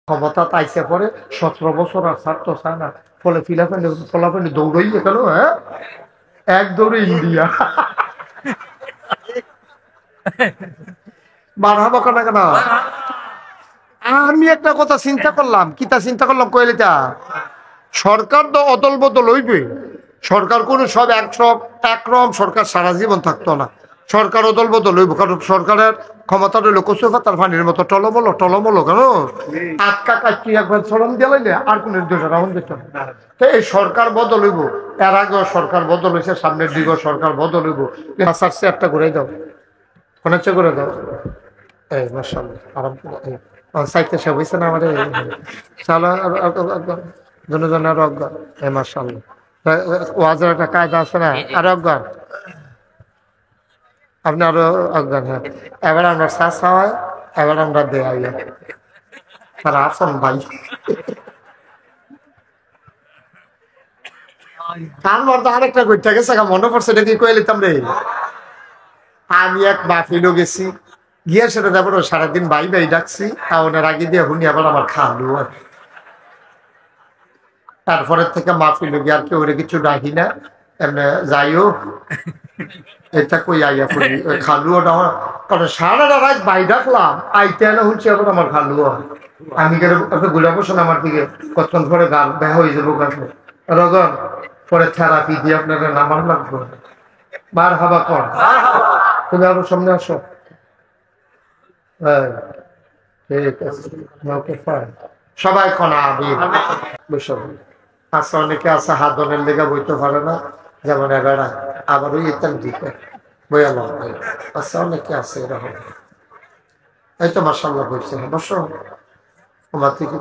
ক্ষমতা তাইছে পরে 17 বছর আর ছাড়তো চায় না, ফলে ফলাফলি দৌড়ই গেল। হ্যাঁ, এক দৌড়ে ইন্ডিয়া। বার হবো কেন কেন? আমি একটা কথা চিন্তা করলাম, কিতা চিন্তা করলাম কইলেটা, সরকার তো অদল বদল হইবে, সরকার কোন সব একরকম সরকার সারা জীবন থাকতো না, সরকার অদল বদল হইব, কারণ সরকারের ক্ষমতা রইল কচু পাতার পানির মতো টলমলো টলমলো, কেন আটকা কাটছি একবার ছড়ন দিলাইলে আর কোন রাউন্ড দিত না। তো এই সরকার বদল হইব, এর আগেও সরকার বদল হয়েছে, সামনের দিকেও সরকার বদল হইব। একটা করে দাও, অনেকটা করে দাও। এই মাশাআল্লাহ, আরাম করে সাইতে সব হয়েছে না আমাদের, চালো দুজন আরো অজ্ঞান। এই মাশাআল্লাহ, ওয়াজের একটা কায়দা আছে না, আরো অজ্ঞান, আপনি আরো অজ্ঞান। হ্যাঁ, এবার আমরা চাষা হয়, এবার আমরা দেয়া তারা আসন ভাই। কার মর্দা আরেকটা ঘুরতে গেছে, মনে পড়ছে এটা কি কয়ে লিতাম রে। আমি এক মাহফিলও গেছি, গিয়ে সেটা যাবো সারাদিন বাই বাই ডাকছি, ওনার আগে দিয়ে হুনি আবার আমার খাওয়ালো। তারপরে থেকে মাহফিল গিয়ে আর কেউ কিছু ডাকি না, এমনি যাইও এটা কই আইয়া করি খালুও না, কারণ সারা রাত বাই ডাকলাম, আইতে না হচ্ছে এখন আমার খালুও। আমি গুলা বসেন আমার দিকে, কতক্ষণ পরে গান বেহ হয়ে যাবো গাছে রগন, পরে থেরাপি দিয়ে আপনাদের নামার লাগবো। বার হাবা কর, তুমি আরো সামনে আসো। ঠিক আছে, সবাই কনা আবি বসে। আচ্ছা, অনেকে আছে হাতনের লেগে বইতে পারে না, যেমন এগারা আবার ওই ইতাম দিতে বইয়াল। আচ্ছা, অনেকে আছে এরকম। এই তো মাশাআল্লাহ বলছে, বসো আমার থেকে।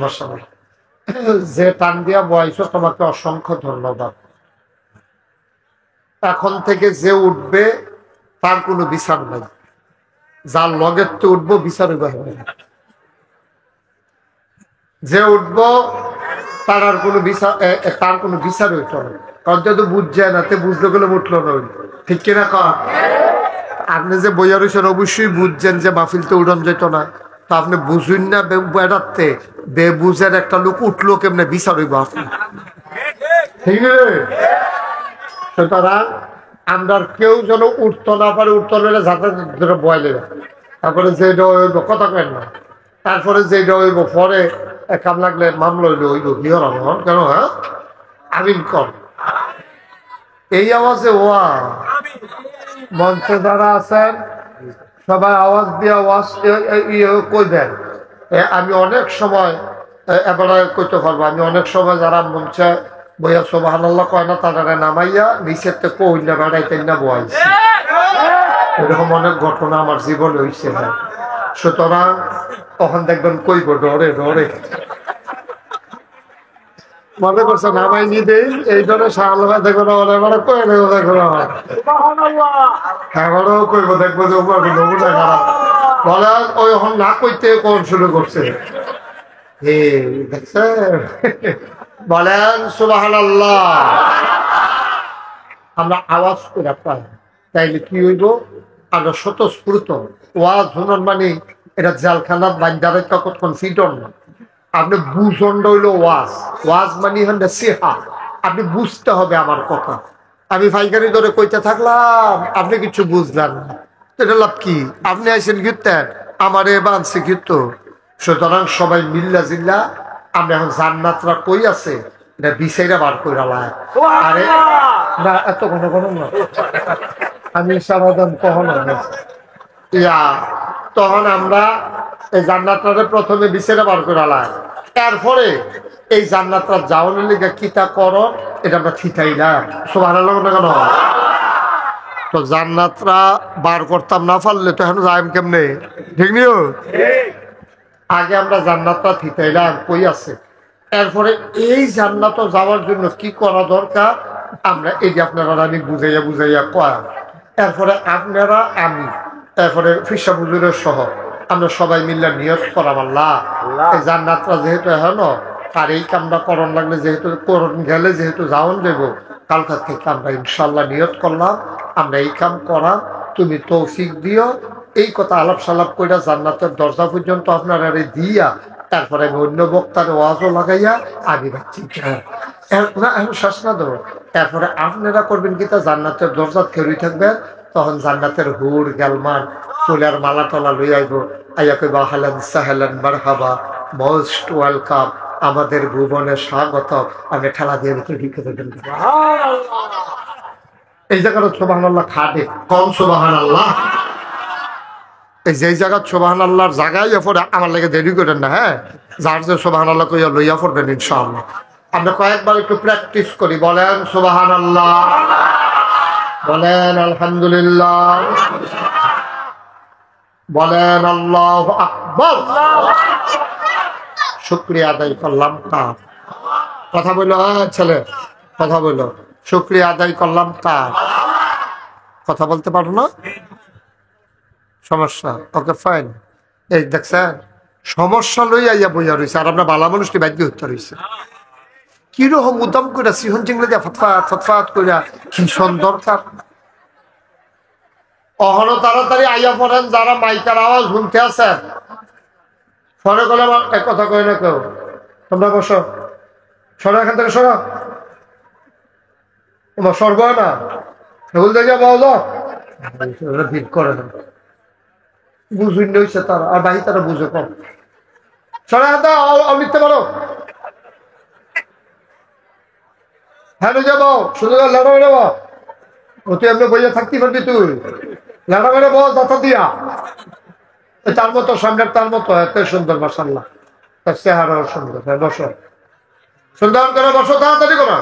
মাশাআল্লাহ, যে টান দিয়া বয়স তোমাকে অসংখ্য ধন্যবাদ। এখন থেকে যে উঠবে তার কোনো বিচার নাই, যার লগের তো উঠবো বিচার হবে, যে উঠবো তার আর কোনো বিচার, তার কোনো বিচার হইত না, কারণ তো বুঝছে না, তে বুঝতে গেলে উঠলো না, ঠিক কিনা কর। আপনি যে বইয়া রয়েছেন অবশ্যই বুঝছেন যে মাহফিলতে উড়ন যেত না, তো আপনি বুঝুন না বেড়াতে, বেবুঝের একটা লোক উঠলো কেমনে বিচার হইব আপনি, ঠিক না? সুতরাং আমরা কেউ যেন উঠতো না পারে, উঠতে হলে যাতে বয়লে, তারপরে যেটা হইব কথা কেন না, তারপরে যেটা হইব পরে কাম লাগলে মামলা হইল হইব বিহর কেন। হ্যাঁ, আমিন কর। এই আওয়াজে ওয়া মঞ্চে যারা আছেন সবাই আওয়াজ দিয়ে আওয়াজ কইবেন। আমি অনেক সময় এবারে কইতে পারবো, আমি অনেক সময় যারা মঞ্চে বইয়া সুবহানাল্লাহ কয় না, তারা নামাইয়া নিচের থেকে কই না বেড়াইতে না বয়াইছি, এরকম অনেক ঘটনা আমার জীবনে হয়েছে। হ্যাঁ, সুতরাং তখন দেখবেন কইব ডরে ডরে, মনে করছে নামাই নি দেই এই জন্য সারা দেখবো না, এবারে কয়ে নেবো দেখবো না, এবারেও কইব দেখবো যে নমুনা খারাপ বলে ওই এখন না কইতে কোন শুরু করছে। বলেন সুবহানাল্লাহ। আমরা আওয়াজ করে পাই, তাইলে কি হইব, আমরা স্বতঃস্ফূর্ত ওয়াজ শুনুন, মানে এটা জেলখানার বান্দারে কতক্ষণ ফিটন না, আপনি বুঝন হইল ওয়াজ, ওয়াজ মানে হন সিহা, আপনি বুঝতে হবে আমার কথা। আমি ফাইকারি ধরে কইতে থাকলাম, আপনি কিছু বুঝলেন না, এটা লাভ কি? আপনি আইসেন গিরতেন, আমার এবার আনছে গিরত। সুতরাং সবাই মিল্লা জিল্লা আমরা এখন জান্নাতরা কই আছে এটা বিষয়টা বার করে আলায়। আরে না, এত ঘন ঘন না, আমি সাবধান কখনো ইয়া, তখন আমরা এই জান্নাতটা প্রথমে বিষয়টা বার করে আলায়, তারপরে এই জান্নাতটা যাওয়ানোর লিগে কিতা করো এটা আমরা ঠিকাইলাম। সুবহানাল্লাহ কেন? তো জান্নাতরা বার করতাম না পারলে তো এখন যাইম কেমনে, ঠিক নিও? আগে আমরা জান্নাতটা ঠিকাইলাম কই আছে, এরপরে এই জান্নাত যাওয়ার জন্য কি করা দরকার আমরা এই যে আপনারা আমি বুঝাইয়া বুঝাইয়া কয়া, এরপরে আপনারা আমি এরপরে ফিসা হুজুরের সহ আমরা সবাই মিললে নিয়ত করাম, আল্লাহ এই জান্নাতটা যেহেতু এখন আর এই কামটা করণ লাগলে যেহেতু করণ গেলে যেহেতু যাওন দেব, কালকার থেকে আমরা ইনশাল্লাহ নিয়ত করলাম আমরা এই কাম করা, তুমি তৌফিক দিও, এই কথা আলাপ সালাপ কইরা জান্নাতের দরজা পর্যন্ত আপনারা দিয়া তারপরে আমি অন্য বক্তার ওয়াজও লাগাইয়া আগে যাচ্ছি না এখন শ্বাস না দেবো। তারপরে আপনারা করবেন কি তা জান্নাতের দরজা খেরুই থাকবেন, তখন জান্নাতের হুর গ্যালমান ফুলের মালা টলা লই আইব, আইয়া কইবা হালান সাহালান মারহাবা, মোস্ট ওয়েলকাম, আমাদের ভুবনে স্বাগত। আমি ঠেলা দিয়ে ঢুকে দেবেন। এই জায়গাটা সুবহানাল্লাহ খাটে কম সুবহানাল্লাহ। এই যে জায়গা সুবহানাল্লাহর জায়গায় পরে আমার লাগে দেরি করেন না। হ্যাঁ, যার যে সুবহানাল্লাহ কইয়া লইয়া পড়বেন ইনশাআল্লাহ। আমরা কয়েকবার একটু প্র্যাকটিস করি। বলেন সুবহানাল্লাহ, বলেন আলহামদুলিল্লাহ, বলেন আল্লাহু আকবার। শুকরিয়া আদায় করলাম কার? কথা বললো ছেলে, কথা বললো। শুকরিয়া আদায় করলাম কার? কথা বলতে পারো না, সমস্যা। Okay fine. এই দেখছেন সমস্যা লইয়া ইয়া বইয়া রয়েছে, আর আমরা বালা মানুষটি বাধ্য হতে রয়েছে। কিরকম উদম করে সিহন চিংলে দিয়া ফটফাট ফটফাট করে কি দরকার। অহনো তাড়াতাড়ি আইয়া পড়েন যারা মাইকার আওয়াজ শুনতে আছেন। ফোনে করলে এক কথা কয় না কেউ, তোমরা বসো, সরো এখান থেকে, সরো, তোমার সর্ব না সেগুলো দেখে বলো ভিড় করে না, বুঝুন হয়েছে তারা, আর বাহি তারা বুঝে কম। সরে হাতে লিখতে পারো, হ্যাঁ যাবো, শুধু লেড়া মেরে বো, তুই এমনি বইয়া থাকতে পারবি, তুই লেড়া মেরে বো দাতা দিয়া। তার মতো সামনের তার মতো এত সুন্দর মাশাআল্লাহ, তার চেহারাও সুন্দর। হ্যাঁ বসো, সুন্দর করে বসো, তাড়াতাড়ি করো।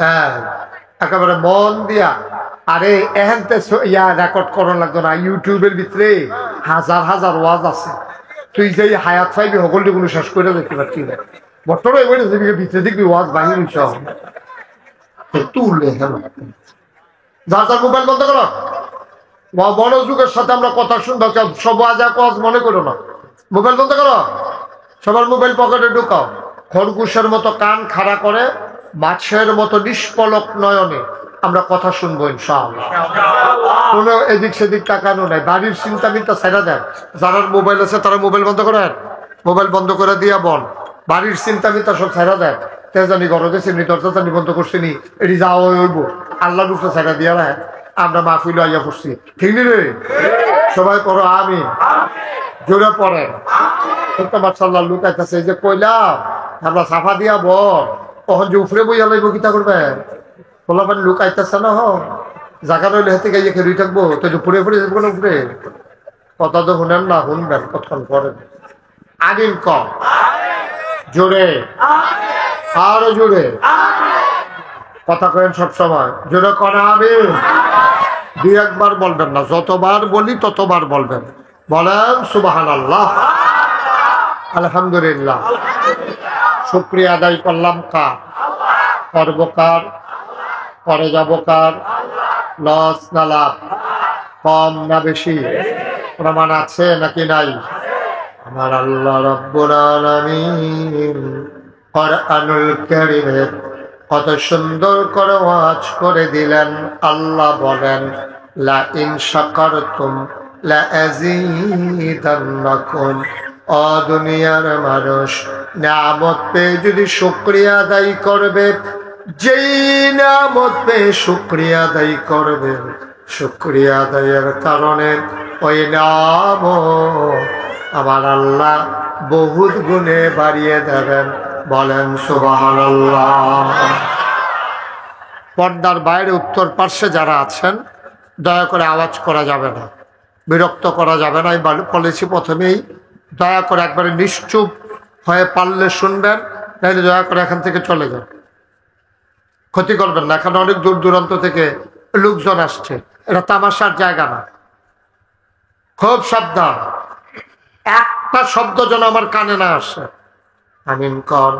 হ্যাঁ একেবারে মন দিয়া। আরে এহেনতে ইয়া রেকর্ড করার লাগতো না, ইউটিউবের ভিতরে হাজার হাজার ওয়াজ আছে। তুই যে হায়াত পাইবি সকলটি কোনো শেষ করে দেখতে পারছি না। বর্তমানে ভিতরে দেখবি ওয়াজ বাহির তুললে যার যার মোবাইল বন্ধ করো। বড় যুগের সাথে আমরা কথা শুনবো, সব ওয়াজ মনে করো না। মোবাইল বন্ধ করো, সবার মোবাইল পকেটে ঢুকাও। খরগোশের মতো কান খাড়া করে মাছের মতো নিষ্পলক নয়নে আমরা কথা শুনবো ইনশাআল্লাহ। কোনো এদিক সেদিক তাকানো নাই, বাড়ির চিন্তা মিন্তা ছেড়ে দেন। যারা মোবাইল আছে তারা মোবাইল বন্ধ করেন, মোবাইল বন্ধ করে দিয়া বল। বাড়ির চিন্তা মিন্তা সব ছেড়ে দেন। তেজানি ঘর গেছি নি, দরজা জানি বন্ধ করছি নি, এটি যাওয়া হইব আল্লাহর উপরে ছেড়ে দিয়া না। আমরা মাহফিল আইয়া করছি, ঠিক নি রে? সবাই পড়ো আমি, জোরে পড়েন। মাশাআল্লাহ লুকাইতেছে, এই যে কইলাম আমরা সাফা দিয়া বল, তখন যে উফরে বইয়া লাইব কিতা করবে? বলা পানি লুকাইতেছে না, জায়গা রইলে হাতে গাইয়ে খেয়ে থাকবো, তো উপরে উপরে যাবো না উপরে। কথা তো শুনেন না, শুনবেন কতক্ষণ করেন। আমিন কম, জোরে, আরো জোরে কথা করেন সবসময়, জোরে করা। আমি দুই একবার বলবেন না, যতবার বলি ততবার বলবেন। বলেন সুবহানাল্লাহ, আলহামদুলিল্লাহ। শুকরিয়া আদায় করলাম কার? পর্বকার, পরে যাব কার? লস না লাভ, কম না বেশি? প্রমাণ আছে নাকি নাই? আমার আল্লাহ রাব্বুল আলামিন কুরআনুল কারীমের কত সুন্দর করে ওয়াজ করে দিলেন। আল্লাহ বলেন লা ইন শাকারতুম লা আযীদান্নাকুম। ও দুনিয়ার মানুষ, নিয়ামত পেয়ে যদি শুকরিয়া আদায় করবে, যেই নিয়ামত পেয়ে শুকরিয়া আদায় করবে, শুকরিয়া আদায়ের কারণে ওই নিয়ামত আমার আল্লাহ বহুত গুণে বাড়িয়ে দেবেন। বলেন সুবহানাল্লাহ। পর্দার বাইরে উত্তর পার্শ্বে যারা আছেন, দয়া করে আওয়াজ করা যাবে না, বিরক্ত করা যাবে না। আমি বলেছি প্রথমেই, দয়া করে একবারে নিশ্চুপ হয়ে পারলে শুনবেন, নাহলে দয়া করে এখান থেকে চলে যান, ক্ষতি করবেন না। এখানে অনেক দূর দূরান্ত থেকে লোকজন আসছে, এটা তামাশার জায়গা না। খুব সাবধান, একটা শব্দ যেন আমার কানে না আসে। আমিন কর।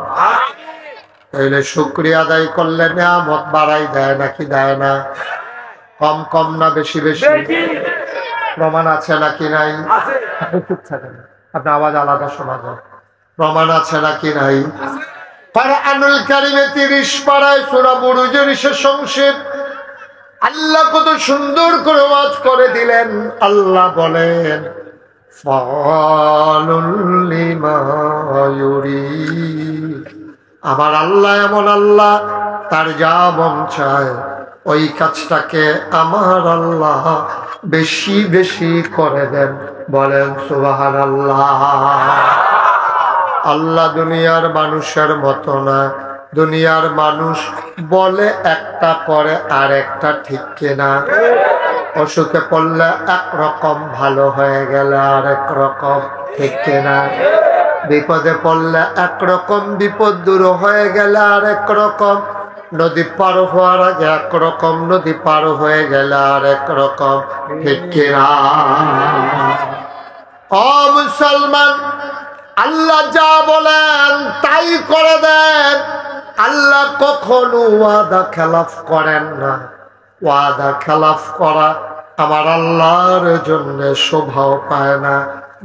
তাইলে শুকরিয়া আদায় করলে নিয়ামত বাড়াই দেয় নাকি দেয় না? কম কম না বেশি বেশি? প্রমাণ আছে নাকি নাই? চুপ থাকেন, আপনার আওয়াজ আলাদা শোনা যায়। প্রমাণ আছে নাকি নাই? কুরআনুল কারীমে 30 পারায় সূরা বুরুজের সংক্ষেপ আল্লাহ কত সুন্দর করে ওয়াজ করে দিলেন। আল্লাহ বলেন ফাআলুল লিমা ইউরিদ। আমার আল্লাহ এমন আল্লাহ, তার যা মন চায় ওই কাজটাকে আমার আল্লাহ বেশি বেশি করে দেন। বলেন সুবহানাল্লাহ। আল্লাহ দুনিয়ার মানুষের মতো না। দুনিয়ার মানুষ বলে একটা করে আর একটা, ঠিক কিনা? অসুখে পড়লে একরকম, ভালো হয়ে গেলে আরেক রকম, ঠিক কিনা? বিপদে পড়লে একরকম, বিপদ দূর হয়ে গেলে আরেক রকম। নদী পার হওয়ার আগে একরকম, নদী পার হয়ে গেলে আরেক রকম, ঠিক কিনা? ও মুসলমান, আল্লাহ যা বলেন তাই করে দেন। আল্লাহ কখনো ওয়াদা খেলাফ করেন না। ওয়াদা খেলাফ করা আমার আল্লাহর জন্য শোভাও পায় না।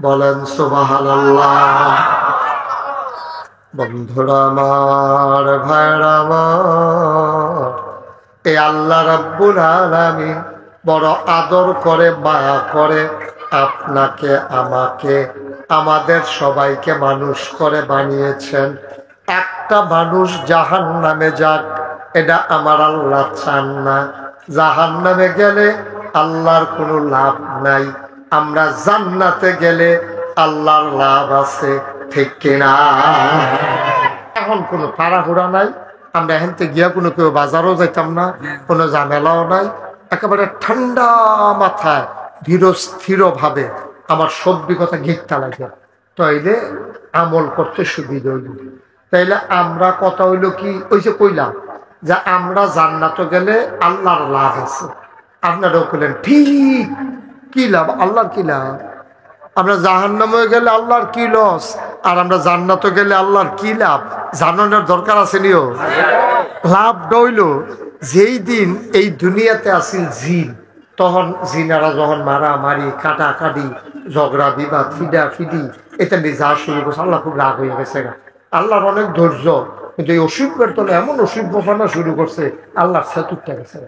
বলেন সুবহানাল্লাহ। বন্ধুরা আমার, ভাইরা আমার, এই আল্লাহ রাব্বুল আলামিন বড় আদর করে, মায়া করে আপনাকে, আমাকে, আমাদের সবাইকে মানুষ করে বানিয়েছেন। একটা মানুষ জাহান্নামে যাক, এটা আমার আল্লাহ চান না। জাহান্নামে গেলে আল্লাহর কোনো লাভ নাই। আমরা জান্নাতে গেলে আল্লাহর লাভ আছে, ঠিক কিনা? এখন কোনো তাড়াহুড়া নাই। আমরা এখান থেকে গিয়া কোনো কেউ বাজারও যাইতাম না, কোনো ঝামেলাও নাই। একেবারে ঠান্ডা মাথায় ধীর স্থির ভাবে আমার সবজি কথা ঘিরতে লাগে, তাইলে আমল করতে সুবিধা হইল। তাইলে আমরা কথা হইল কি, ওই যে কইলাম যে আমরা জান্নাতে গেলে আল্লাহর লাভ আছে। আপনারাও কইলেন ঠিক, কি লাভ? আল্লাহর কি লাভ? আমরা জাহান্নামে গেলে আল্লাহর কি লস, আর আমরা জান্নাতে গেলে আল্লাহর কি লাভ? জানানোর দরকার আছে নিও। লাভ হইল যেই দিন এই দুনিয়াতে আসিল জিন, তখন জিনারা যখন মারামারি, কাটাকাটি, ঝগড়া বিবাদ, ফিডা ফিডি এটা নিয়ে যা শুরু করছে, আল্লাহ খুব রাগ হয়ে গেছে। আল্লাহর অনেক ধৈর্য, কিন্তু এই অসুখের তলে এমন অসুখ বসানো শুরু করছে, আল্লাহর সেতুরটা গেছে।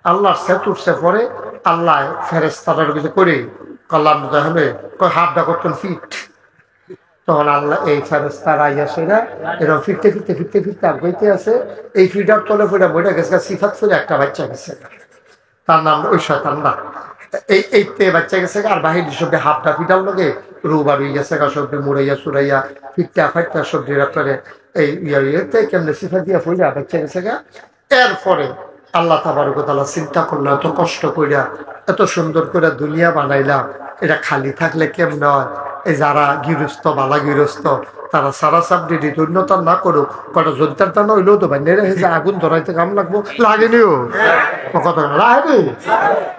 আল্লাহর সেতুরছে পরে আল্লাহ ফেরেশতাদের কিছু করে কল্যাণ হবে হাতটা করতেন ফিট। তখন আল্লাহ এই ফেরেশতারা আইয়া সেরা এরকম ফিরতে ফিরতে ফিরতে ফিরতে আর বইতে আছে। এই ফিডার তলে ফিটা বইটা গেছে, সিফাত করে একটা বাচ্চা গেছে, তার নাম ওই শয়তান না। এই বাচ্চা গেছে আর বাহির সবজি হাফটা ফিটার লগে রুবার হয়ে গেছে, সবজি মুড়াইয়া সুরাইয়া ফিরতে ফাইটা সবজি করে এই ইয়েতে কেমনে সিফা দিয়া ফুইলা বাচ্চা গেছে গা। এরপরে আল্লাহ তাবারক ওয়া তাআলা চিন্তা করলো, এত কষ্ট কইরা এত সুন্দর করে দুনিয়া বানাইলাম, এটা খালি থাকলে কেমন হয়? এই যারা গৃহস্থ, বালা গৃহস্থ, তারা সারা সাবডিটি উন্নত না করুক, কটা যোদ্ধার টানা হইলেও তো বাইরে যে আগুন ধরাইতে কাম লাগবো, লাগেনিও কথা লাগেনি,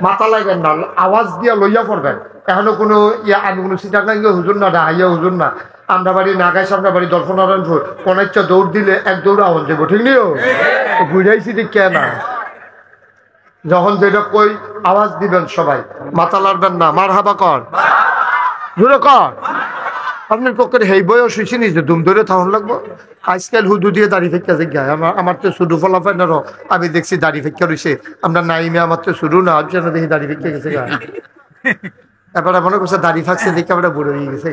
মাথা লাগেন না, আওয়াজ দিয়া লইয়া পড়বেন। এখনো কোনো আমি কোনো সিটা নাইয়া হুজুর না, ডাহাইয়া হুজুর না। আমরা বাড়ি নাগাই সামনে বাড়ি দর্শনারায়ণপুর কোন ইচ্ছা দৌড় দিলে এক দৌড় আওয়াজ দেবো, ঠিক নিও বুঝাইছি ঠিক কে না। যখন যেটা কই আওয়াজ দিবেন সবাই, মাথা লাড়বেন না, মার হাবা কর, জোরে কর। আপনার পক্ষে হেই বয়স হয়েছে নি যে দুম ধরে থাকুন লাগবো। আজকাল হুদু দিয়ে দাড়ি ফেঁকা জিজ্ঞায় আমার তো শুধু ফলাফাইনারও আমি দেখছি দাড়ি ফেঁকা রয়েছে। আমরা নাইমে আমার তো শুরু না যেন দেখি দাড়ি ফেঁকে গেছে গা। এবারে মনে করছে দাড়ি ফাঁকছে দেখে আমরা বুড়ো হয়ে গেছে।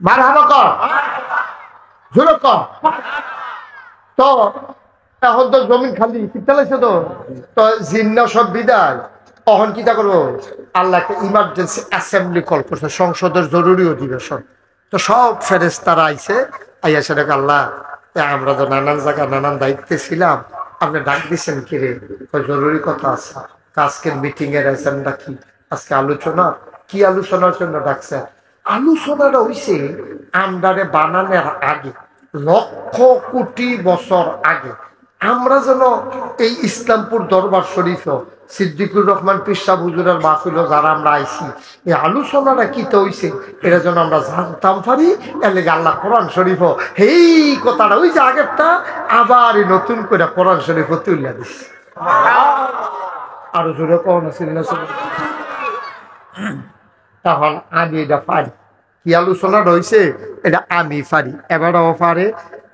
মার হাবা কর, জোরে কর। তো এখন তো জমিন খালি শীতকাল আছে, তো জিন্না সব বিদায়। তখন কিটা করবো? আল্লাহ একটা ইমার্জেন্সি অ্যাসেম্বলি কল করছে, সংসদের জরুরি অধিবেশন। তো সব ফেরেশতারা আইছে, আইয়া সেটা আল্লাহ আমরা তো নানান জায়গা নানান দায়িত্বে ছিলাম, আপনি ডাক দিচ্ছেন কি রে? জরুরি কথা আছে। আজকের মিটিং এর এজেন্ডা কি? আজকে আলোচনা কি? আলোচনার জন্য ডাকছে। আলোচনাটা হইছে আমদারে বানানোর আগে, লক্ষ কোটি বছর আগে আমরা যেন এই ইসলামপুর দরবার শরীফ সিদ্দিকুর রহমান পিসা হুজুরের মাহফিল যারা আমরা আইছি, এই আলোচনাটা কি তো হইছে এটা যেন আমরা জানতাম পারি। এর লেগে আল্লাহ কোরআন শরীফ এই কথাটা ওই যে আগেরটা আবার নতুন করে কোরআন শরীফ তুলে দিচ্ছে। আরো জোরে কখন ছিল না, তখন আমি এটা পারি। কি আলোচনাটা হয়েছে এটা আমি পারি, এবারও পারে,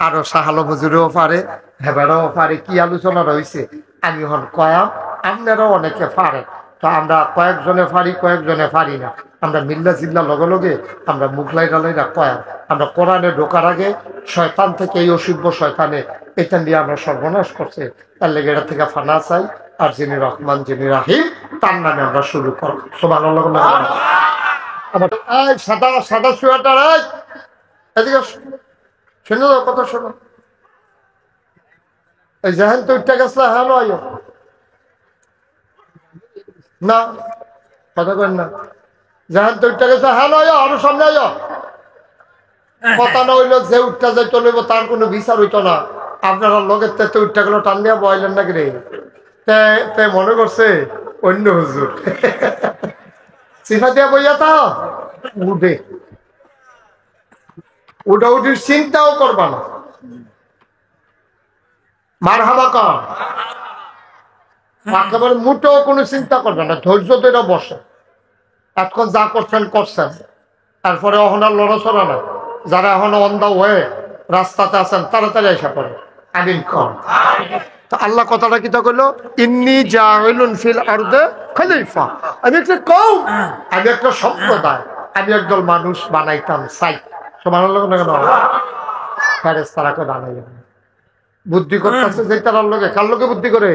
আরো শাহালো হুজুরেও পারে, হেবারও পারে। কি আলোচনা রয়েছে আমি হন কয়াম, আপনারাও অনেকে পারেন, তো আমরা কয়েকজনে পারি কয়েকজনে পারি না, আমরা মিল্লা জিল্লা লগে লগে আমরা মুগলাই ডালাইরা কয়াম। আমরা কোরআনে ঢোকার আগে শয়তান থেকে এই অসভ্য শয়তানে এটা নিয়ে আমরা সর্বনাশ করছে, তার লেগে এটা থেকে ফানা চাই। আর যিনি রহমান যিনি রাহিম তার নামে আমরা শুরু করব। সুবহানাল্লাহ। সাদা সাদা সোয়েটার, এদিকে শুনে দাও, কথা শোনো। এই জাহেন তো উঠতে গেছিল, হ্যাঁ নয় না, কথা কেন না, জাহেন তো উঠতে গেছে, হ্যাঁ নয় আরো সামনে আয়। কথা না হইলো যে উঠতে যাই চলব তার কোনো বিচার হইতো না। আপনারা লগের তে উঠতে গেল টান দিয়া বয়লেন নাকি রে, তে মনে করছে অন্য হুজুর সিফা দিয়া বইয়া তা উঠে উঠা উঠির চিন্তাও করবা না। মারহাবা কর, একেবারে মুটেও কোনো চিন্তা করবে না, ধৈর্য ধরে বসে। এতক্ষণ যা করছেন করছেন, তারপরে এখন আর লড়াচড়া না। যারা এখন অন দা ওয়ে রাস্তাতে আছেন তাড়াতাড়ি এসে পড়ে আমিন কর। তো আল্লাহ কথাটা কি কইলো, ইন্নী জাইলুন ফিল আরদে খলিফা, আমি একটা কওম, আমি একটা সম্প্রদায়, আমি একদল মানুষ বানাইতাম চাই। সুবহানাল্লাহ। কেন ফেরেশতাকে বানাইলাম, বুদ্ধি করতেছে যে তার লোকে, কার লোকে বুদ্ধি করে,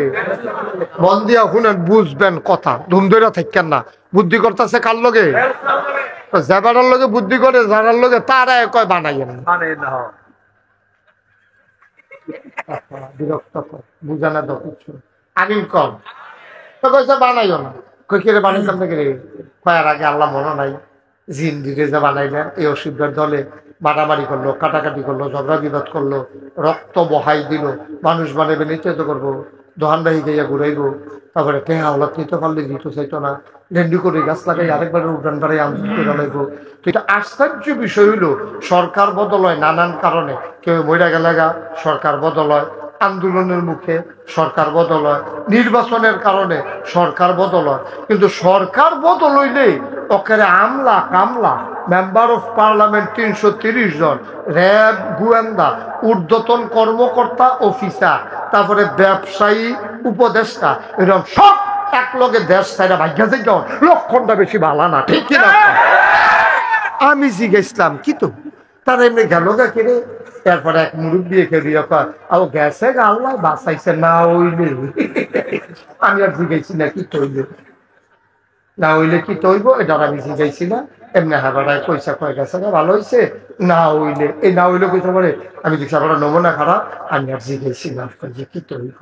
মন দিয়া শুনেন বুঝবেন কথা, ধুমধৈরা থাকেন না। বুদ্ধি করতেছে কার লোকে, যাবার লোকে বুদ্ধি করে, যারার লোকে তারা কয় বানাইয়েন না। বিরক্ত বুঝা না তো কিছু আমিন কম তো কইছে বানাইও না। কই কিরে বানাইতাম নাকি রে, কয়ার আগে আল্লাহ মনে নাই জিন দিতে যে বানাইলেন, এই অসুবিধার দলে মারামারি করলো, কাটাকাটি করলো, ঝগড়া বিবাদ করলো, রক্ত বহাই দিল। মানুষ বানাবে নিশ্চিত করবো, দোহানবাহী গাইয়া ঘুরাইবো, তারপরে টেহা হলাত নিতে পারলে দিতে চাইতো না, ডেন্ডি করে গাছ লাগাই আরেকবার উঠান বাড়াই আন্দোলন লাগবো। তো এটা আশ্চর্য বিষয় হইল, সরকার বদল হয় নানান কারণে, কেউ মইরা গেলেগা সরকার বদল হয়, আন্দোলনের মুখে সরকার বদল হয়, নির্বাচনের কারণে সরকার বদল হয়। কিন্তু সরকার বদল হইলে ওখানে আমলা কামলা, মেম্বার অফ পার্লামেন্ট 330 জন, র্যাব গোয়েন্দা, ঊর্ধ্বতন কর্মকর্তা অফিসার, তারপরে ব্যবসায়ী উপদেষ্টা, এরকম সব এক লগে দেশ ছাইরা ভাগ্যা যাই লক্ষণটা বেশি ভালো না, ঠিক কিনা? আমি জিজ্ঞেসলাম কি তো তারা এমনি গেল গা কিনে। এরপরে এক মুরব্বী খেয়ে ও গেছে আল্লাহ বাঁচাইছে না হইলে। আমি আর জিজ্ঞাসি না কি তৈবে, না হইলে কি তৈব, এটা আমি জিজ্ঞাসি না। এমনি হাবাটায় পয়সা কয়ে গেছে ভালো হয়েছে, না হইলে এই না হইলে কইতে পারে। আমি দেখছি আবার নমুনা খারাপ, আমি আর জিজ্ঞাসি না যে কি তৈব,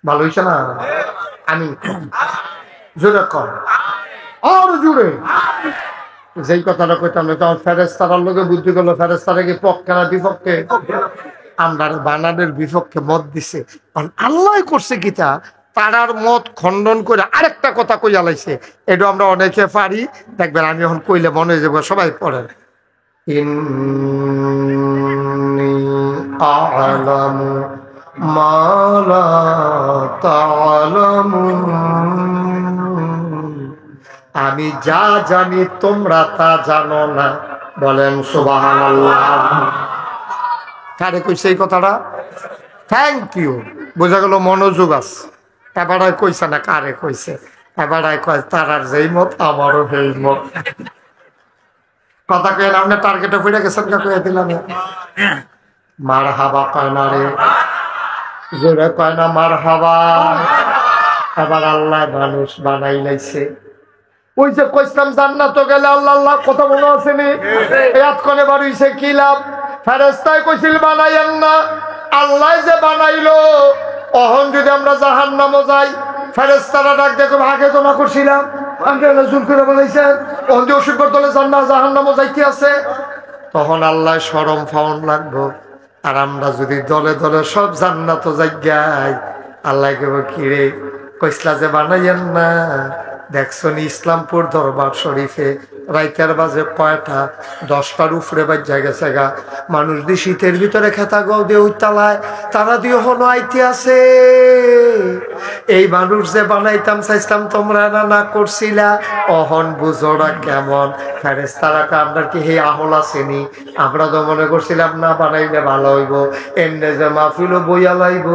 ভালো হয়েছে না। আমি জোরে কর আর জুড়ে যেই কথাটা কইতাম না, তখন ফেরেশতার লোকে বুদ্ধি করলো, ফেরেশতারা কি পক্ষে না বিপক্ষে? আমরা বানানের বিপক্ষে মত দিছে। আল্লাহ করছে কিতা, তারার মত খণ্ডন করে আরেকটা কথা কইয়া লাইছে। এটা আমরা অনেকে পারি, দেখবেন আমি এখন কইলে মনে হয়ে যাবো, সবাই পড়েন। ইন্নী আ'লামু মা লা তা'লামুন, আমি যা জানি তোমরা তা জানো না। বলেন সুবহানাল্লাহ। কারে কইছে এই কথাটা? থ্যাংক ইউ, বোঝা গেল মনোযোগ আছে। এবারে কইছে না কারে কইছে, এবারে কয় তারার যেই মত আমারও সেই মত। কথা কয়ে আপনি টার্গেটে ফিরে গেছেন, কয়ে দিলাম মার হাবা কয় না রে, জোরে কয় না মার হাবা। এবার আল্লাহ মানুষ বানাই লাইছে। ওই যে কইসলাম জান্নাত গেলে আল্লাহ আল্লাহ কথা মনে আছে নি, ইয়াদ করে বাড়িছে কি লাভ? ফেরেশতায় কইছিল বানাইয়েন না, আল্লাহ যে বানাইলো। অহন যদি আমরা জাহান্নামে যাই, ফেরেশতারা ডাক দেখো আগে তো না করছিলাম, আমরা জোর করে বানাইছেন, অহন যে অসুখর দলে জান্নাত জাহান্নামে যাইতে আছে, তখন আল্লাহ শরম ফাউন লাগবো। আর আমরা যদি দলে দলে সব জান্নাত যাই, আল্লাহ কেব কিরে কইসলা যে বানাইয়েন না, দেখছো নি ইসলামপুর দরবার শরীফে রাইতের বাজে কয়টা 10টার উপরে বাজ্যা গেছে গা। মানুষ দিয়ে শীতের ভিতরে খেতা গাও দিয়ে উত্তালায় তারা দিয়ে হলো আইতে আছে। এই মানুষ যে বানাইতাম চাইতাম তোমরা না করছিলা, অহন বুঝোরা কেমন ফেরেশতারা আমরা কি হে আহল আসেনি? আমরা তো মনে করছিলাম না বানাইলে ভালো হইব, এমনি যে মাহফিলও বইয়া লাইব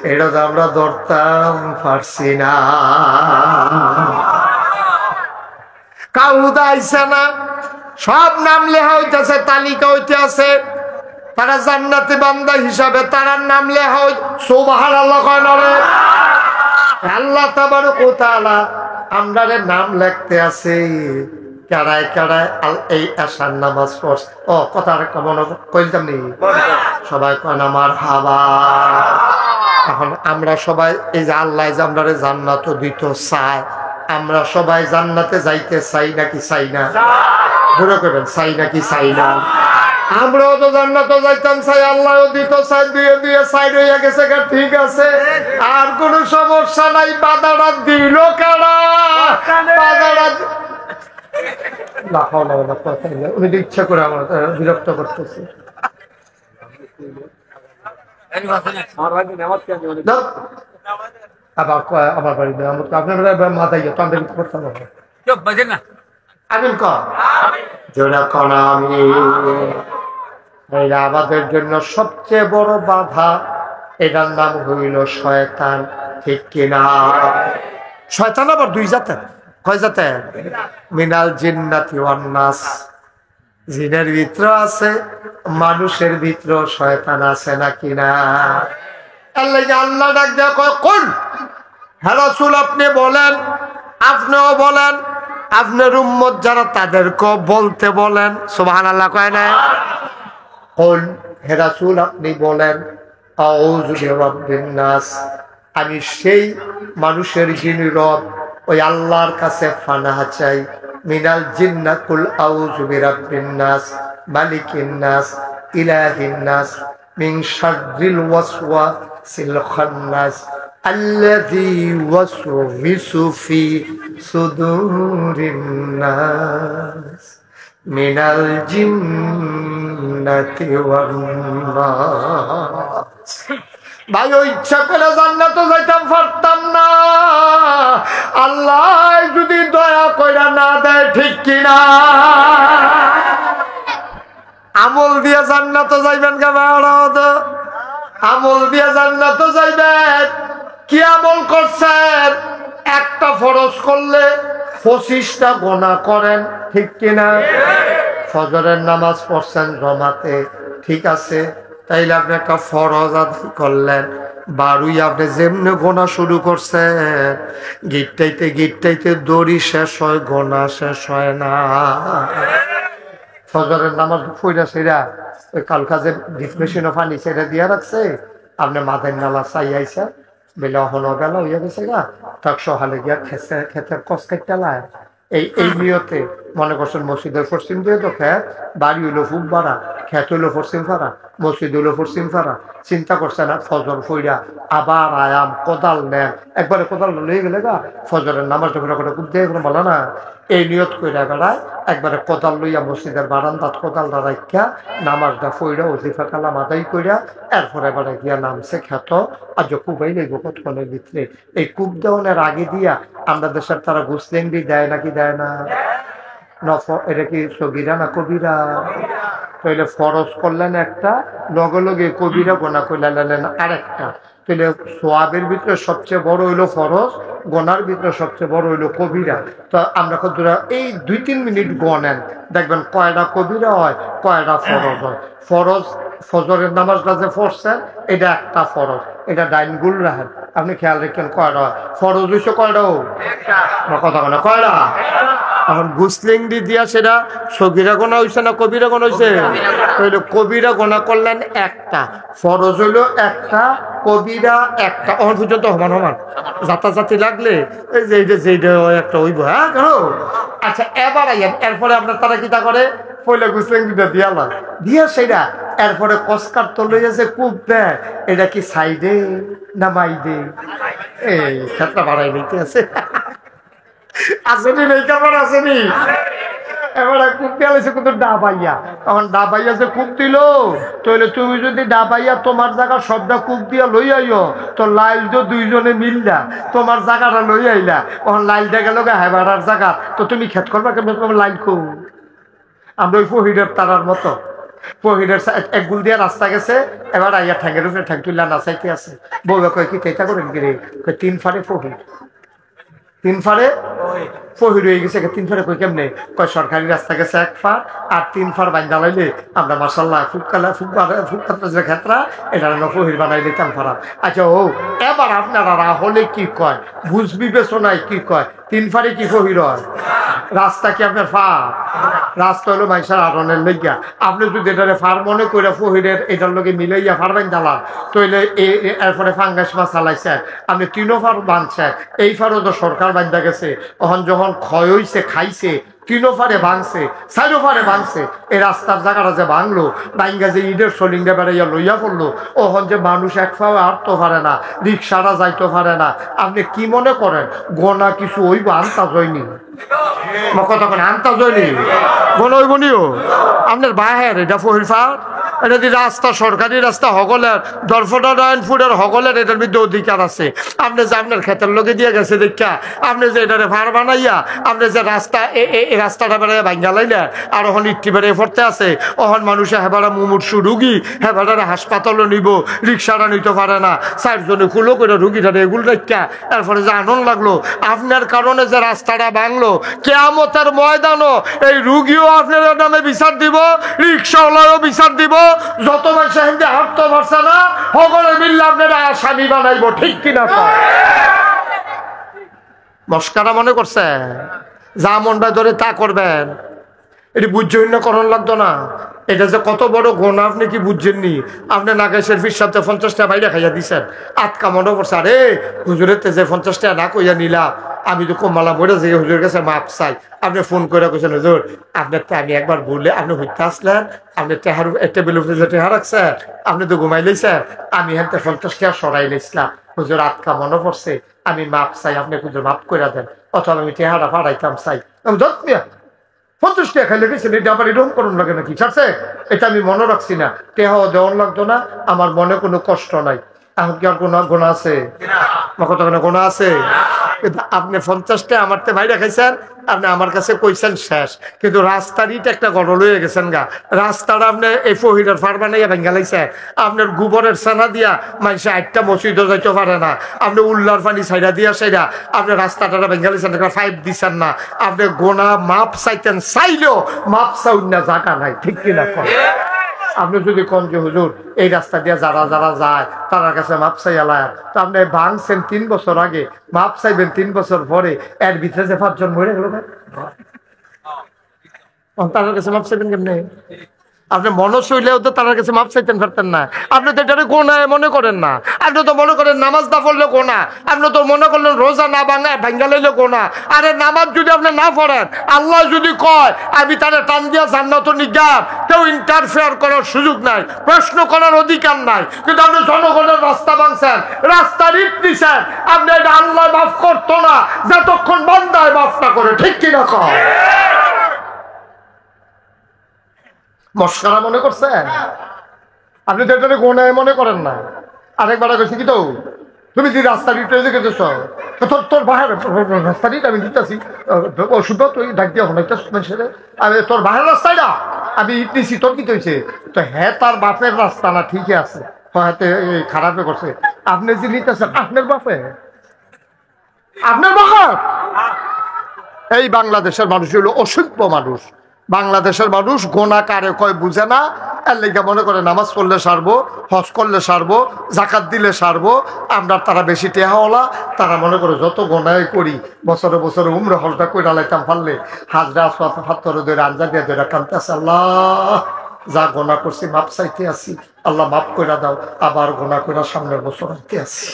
এটা তো আমরা ধরতাম পারছি না। কাউদা আইসা না, সব নাম লেখা হইতেছে, তালিকা হইতে আছে, তারা জান্নাতি বান্দা হিসাবে তারার নাম লেখা হই। সুবহানাল্লাহ কয় না রে? আল্লাহ তাবারক ওয়া তাআলা আমরারে নাম লিখতে আছে। কারায় কারায় এই আশার নামাজ পড়ছে। ও কথা একটা মনে কইতাম নি, সবাই কয় না মারহাবা। এখন আমরা সবাই এই যে আল্লাহ যে আমরারে জান্নাত দিত চায়, আমরা সবাই জান্নাতে যাইতে চাই নাকি চাই না? জোরে করেন, চাই নাকি চাই না? আমরাও তো জান্নাতে যাইতাম চাই, আল্লাহও দিত চাই, দুয়ে দুয়ে চাই রইয়া গেছে। ঠিক আছে, আর কোন সমস্যা নাই। বাধাটা দিল কারা? বাধাটা উনি ইচ্ছা করে আমার বিরক্ত করতেছে। আবার আমার বাড়ি আপনার মাথায় তো আমরা কিছু করতে পারবো না। আমিন কর জোড়া করা। আমি আমাদের জন্য সবচেয়ে বড় বাধা, এটার নাম হইল শয়তান। ঠিক কিনা? শয়তান আবার দুই জাতের। কয় জাতের? মিনাল জিন্নাতি ওয়ান নাস। জিনের ভিতর আছে, মানুষের ভিতর শয়তান আছে নাকি না? আল্লাহ ডাক দেয়া কয়, কোন হে রাসূল আপনি বলেন, আপনিও বলেন, আপনার উম্মত যারা তাদেরকেও বলতে বলেন। সুবহানাল্লাহ কয় না? কোন হে রাসূল আপনি বলেন, আউযু বিরাব্বিন নাস, আমি সেই মানুষের যিনি রব, ওই আল্লাহর কাছে পানাহ চাই। মিনাল জিন্নাত, কুল আউযু বিরাব্বিন নাস মালিকিন নাস ইলাহিন নাস মিন শাররিল ওয়াসওয়াসিল খান্নাস আল্লাযী ওয়াসওয়িসু ফি সুদুরিন নাস মিনাল জিন্নাতি ওয়ান নাস। ভাই ও ইচ্ছা করে জান্নাতে যাইতাম পারতাম না, আল্লাহ যদি দয়া কইরা না দেয়। ঠিক কিনা? আমল দিয়ে জান্নাতে যাইবেন কেমন? আমল দিয়ে জান্নাতে যাইবেন। কি আমল করছেন? একটা ফরজ করলে 25টা গুনাহ করেন। ঠিক কিনা? ফজরের নামাজ পড়ছেন জমাতে, ঠিক আছে, তাইলে আপনি একটা ফরজ আদায় করলেন। বারুই আপনি যেমনি গোনা শুরু করছেন, গিটটাইতে গিটটাইতে দড়ি শেষ হয়, গোনা শেষ হয় না। ফজরের নামাজ পড়া সেরা ওই কালকা যে ডিপ মেশিনও পানি ছেড়ে দিয়ে রাখছে, আপনি মাথায় নালা চাই আইসা বেলা হলো বেলা হইয়া গেছে গা, তাক সহালে গিয়া খেতের কসকাইটা লায়। এই নিয়তে মনে করছেন মসজিদের পশ্চিম দিয়ে তো খেত, বাড়ি হইলো ফুক বাড়া, খেত হইলো পশ্চিম ফাড়া, মসজিদ হইলো পশ্চিম ফাড়া। চিন্তা করছেন না ফজর ফইরা আবার আয়াম কোদাল নেন, একবারে কোদাল লয়ে গেলে গা ফজরের নামাজ করে খুব দিয়ে কোনো বলো না। এই নিয়ত কইরা বেড়ায় একবারে কোদাল লইয়া মসজিদের বারান্দাত কোদালটা রাখিয়া নামাজটা ফইরা ওজিফা কালাম আদায় কইরা এরপরে বেড়া গিয়া নামছে খেত। আর যে কুবাই লাগবো কতক্ষণের ভিতরে। এই কূপ দেওয়ানের আগে দিয়া আমরা দেশের তারা গুসলেন্ডি দেয় নাকি দেয় না? এটা কি সগীরা না কবিরা? তাইলে ফরজ করলেন একটা, লগে লগে কবিরা গোনা করলেন আরেকটা। তাহলে সোয়াবের ভিতরে সবচেয়ে বড় হইলো ফরজ, গোনার ভিতরে সবচেয়ে বড় হইলো কবিরা। তো আমরা এই 2-3 মিনিট গনেন, দেখবেন কয়টা কবিরা হয়, কয়টা ফরজ হয়। ফরজ ফজরের নামাজটা যে পড়ছেন এটা একটা ফরজ, এটা ডাইন গুল রাখেন, আপনি খেয়াল রাখেন কয়টা হয়। ফরজ হইছে কয়টা? কথা বলে কয়টা? এখন গুসলিংডি দিয়া সেটা সগীরা গোনা হইছে না কবিরা গোনা হইছে? তাহলে কবিরা গোনা করলেন একটা, ফরজ হইল একটা, কবিরা একটা। অন পর্যন্ত সমান সমান, জাতাজাতি লাগলে এই যে এইটা একটা হইব। হ্যাঁ কেন? আচ্ছা এবার আইয়েন, এরপরে আপনার তারা কিতা করে, পয়লা গুসলিংডিটা দিয়ালাম দিয়া সেটা এরপরে কসকার তো লইয়া যে কূপ দেয়, এটা কি সাইডে না মাইডে? এই ক্ষেত্রে বাড়াই নিতে আছে। আসেনি নেই, কেমন আসেনি? এবারে কূপ দিয়ে কিন্তু ডাবাইয়া, তখন ডাবাইয়া যে কূপ দিল, তাহলে তুমি যদি ডাবাইয়া তোমার জায়গা সবটা কূপ দিয়া লই আইও, তো লাইল তো দুইজনে মিললা তোমার জায়গাটা লই আইলা, তখন লাইলটা গেল হেবারার জায়গা, তো তুমি খেত করবা কেমন? তোমার লাইল খুব আমরা ওই ফহিরের তারার মতো, ফহিরের এক গুল দিয়ে রাস্তা গেছে, এবার আইয়া ঠ্যাঙ্গের উপরে ঠ্যাং তুললা নাচাইতে আছে। বউবা কয় কি কেটা করেন গিরে? তিন ফাড়ে ফহির, তিন ফাড়ে ফহির হয়ে গেছে। তিন ফাড়ে কই কেমনে? কয় সরকারি রাস্তা গেছে এক ফাড়, আর তিন ফাড় বাইন্দা লাইলে আমরা মাসাল্লাহ ফুটকালা ফুটপাতের ক্ষেত্রা এটা ফহির বানাই দিতাম ফাড়া। আচ্ছা ও এবার আপনারা হলে কি কয়, বুঝ বিবেচনায় কি কয়, তিন ফাড়ে কি ফহির হয়? রাস্তা কি আপনার ফার? রাস্তা হলো মাইসার আরনের লইয়া। আপনি যদি এটারে ফার মনে করে ফহিরের এটার লোকে মিলাইয়া ফার বাইন দালান, তইলে এরপরে ফাঙ্গাস মাছ চালাইছে, আপনি তিনও ফার বাঁধছে, এই ফারও তো সরকার বান্ধা গেছে। তখন যখন ক্ষয় হইছে খাইছে, তিনও ফারে ভাঙছে, চাইরো ফারে ভাঙছে, এই রাস্তার জায়গাটা যে ভাঙলো, ভাঙ্গা যে ইটের সলিংটা বেড়াইয়া লইয়া পড়লো, ওখান যে মানুষ এক ফাও হাঁটতে পারে না, রিক্সাটা যাইতে পারে না। আপনি কি মনে করেন গোনা কিছু হইব? আন্তাজ হয়নি, কতক্ষণ আন্তাজ হয়নি, গোনা হইব নিও আপনার বাহের। এটা ফহির ফার, এটা যদি রাস্তা সরকারি রাস্তা হগলের, দরফটা নারায়ণপুরের হগলের, এটার মধ্যে অধিকার আছে। আপনি যে আপনার ক্ষেতের লোকে দিয়ে গেছে দেখা, আপনি যে এটারে ফার বানাইয়া আপনি যে রাস্তা এই রাস্তাটা বেড়াইয়া ভাঙ্গা লাইলে, আর ওখানে ইট্টি বেড়ে পড়তে আছে, ওখান মানুষে হেবারা মুমূর্ষু রুগী, হেবারে হাসপাতালে নিব, রিক্সাটা নিতে পারে না, চারজনে খুলো করে রুগীটারে এগুলো দেখা, তারপরে যে আনন্দ লাগলো আপনার কারণে যে রাস্তাটা ভাঙলো, কিয়ামতের ময়দানও এই রুগীও আপনার নামে বিচার দিব, রিক্সাওয়ালাও বিচার দিব, যত মানুষ হিন্দি হাঁটতে পারছে না সকলে মিললে আপনারা আসামি বানাইব। ঠিক কিনা? মস্কারা মনে করছে, যা মনটা ধরে তা করবেন, এটি বুঝ্যহীন করণ লাগতো না। এটা যে কত বড় গোনা আপনি কি বুঝছেননি? আপনি নাগেশের ফির সাথে 50 টাকা বাইরে খাইয়া দিচ্ছেন, আটকা মনে করছে আরে হুজুরের যে 50 টাকা না কইয়া নিলা, আমি তো কমালা বলে যে হুজুরের কাছে মাপ চাই। আপনি ফোন করে কইছেন হুজুর আপনার তো আমি একবার বললে আপনি হইতে আসলেন, আপনি টেহার টেবিল উপরে যে টেহা রাখছেন, আপনি তো ঘুমাই লাইছেন, আমি হ্যাঁ 50 টাকা সরাই লাইছিলাম, হুজুর আটকা মনে পড়ছে, আমি মাপ চাই, আপনি হুজুর মাপ করে দেন, অথবা আমি টেহারা ফাড়াইতাম চাই। আমি ধর 50 টাকা খাইলে গেছেন, এটা আবার এরকম করুন লাগে নাকি? ছাড়ছে, এটা আমি মনে রাখছি না, টেহাও দেওয়ান লাগতো না, আমার মনে কোনো কষ্ট নাই। এখন কি আর কোনো গোনা আছে? কত গোনা আছে? আপনি 50 টাকা আমার তে ভাই রাখাইছেন, আপনি আমার কাছে কইছেন শেষ, কিন্তু রাস্তার ইট একটা গড় লয়ে গেছেন গা, রাস্তাটা আপনি এই ফহিরের ফার বানাইয়া ভেঙ্গা লাইছেন, আপনার গোবরের ছানা দিয়া মানুষে 8টা মসজিদও যাইতে পারে না, আপনি উল্লার পানি ছাইড়া দিয়া সাইডা আপনি রাস্তাটা ভেঙ্গা লাইছেন, একটা 5 দিচ্ছেন না, আপনি গোনা মাপ চাইতেন, চাইলেও মাপ চাউন না, জায়গা নাই। ঠিক কিনা? আপনি যদি কোন যে হুজুর এই রাস্তা দিয়ে যারা যারা যায় তার কাছে মাপ চাইয়ালায়, তো আপনি ভাঙছেন 3 বছর আগে, মাপ চাইবেন 3 বছর পরে, এর ভিতরে যে 5 জন মরে গেল, তার কাছে মাপ চাইবেন কেমনে? আপনি মনস হইলেও তো তার কাছে মাপ চাইতেন পারতেন না। আপনি তো এটা গোনায় মনে করেন না, আপনি তো মনে করেন নামাজ না পড়লে গোনা, আপনি তো মনে করলেন রোজা না ভাঙ্গা লাইলে গোনা। আরে নামাজ যদি আপনি না পড়েন, আল্লাহ যদি কয় আমি তারা টান দিয়া জান্নাত নিগাম, কেউ ইন্টারফেয়ার করার সুযোগ নাই, প্রশ্ন করার অধিকার নাই। কিন্তু আপনি জনগণের রাস্তা ভাঙছেন, রাস্তার ইট দিছেন, আপনি এটা আল্লাহ মাফ করতো না যতক্ষণ বান্দায় মাফ না করে। ঠিক কিনা কয়? মস্কারা মনে করছেন? আপনি তো এটা গোনায় মনে করেন না। আরেকবার কইছি কি, তো তুমি যে রাস্তা দিতে গেছ, তোর বাহার রাস্তা দিতে আমি দিতেছি, ওষুধ তুই ডাক দিয়া হনাইতে আমি তোর বাহার রাস্তায় না আমি ইট নিছি, তোর কি হয়েছে? তো হ্যাঁ তার বাপের রাস্তা না, ঠিকই আছে, হয়তো খারাপে করছে। আপনি যে নিতেছেন আপনার বাপে, আপনার বাহার। এই বাংলাদেশের মানুষ হলো অসভ্য মানুষ। বাংলাদেশের মানুষ গোনা কারে কয় বুঝে না, এর লেগে মনে করে নামাজ পড়লে সারবো, হজ করলে সারবো, জাকাত দিলে সারবো। আমরা তারা বেশি টেহাওয়ালা, তারা মনে করে যত গোনায় করি বছরে বছরে উমরে হলটা কইরা লাইতাম পারলে হাজরা আসওয়াত ফাত্তরে ধরে আঞ্জা দিয়ে ধরে কান্তাছে, আল্লাহ যা গোনা করছি মাপ চাইতে আসি, আল্লাহ মাফ কইরা দাও, আবার গোনা কইরা সামনের বছর আইতে আসি,